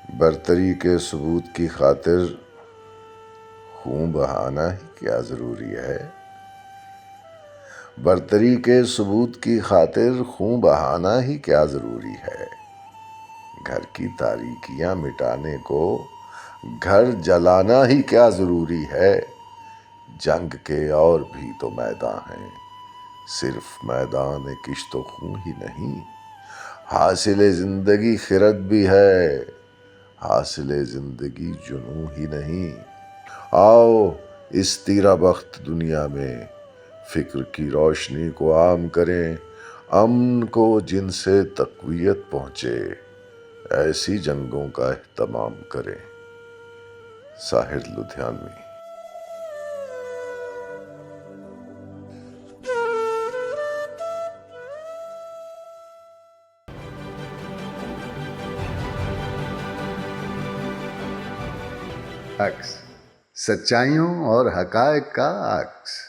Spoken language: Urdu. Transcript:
برتری کے ثبوت کی خاطر خون بہانا ہی کیا ضروری ہے؟ برتری کے ثبوت کی خاطر خون بہانا ہی کیا ضروری ہے؟ گھر کی تاریکیاں مٹانے کو گھر جلانا ہی کیا ضروری ہے؟ جنگ کے اور بھی تو میدان ہیں، صرف میدان کشت و خون ہی نہیں۔ حاصل زندگی خرد بھی ہے، حاصل زندگی جنوں ہی نہیں۔ آؤ اس تیرہ بخت دنیا میں فکر کی روشنی کو عام کریں، امن کو جن سے تقویت پہنچے، ایسی جنگوں کا اہتمام کریں۔ ساحر لدھیانوی۔ عکس، سچائیوں اور حقائق کا عکس۔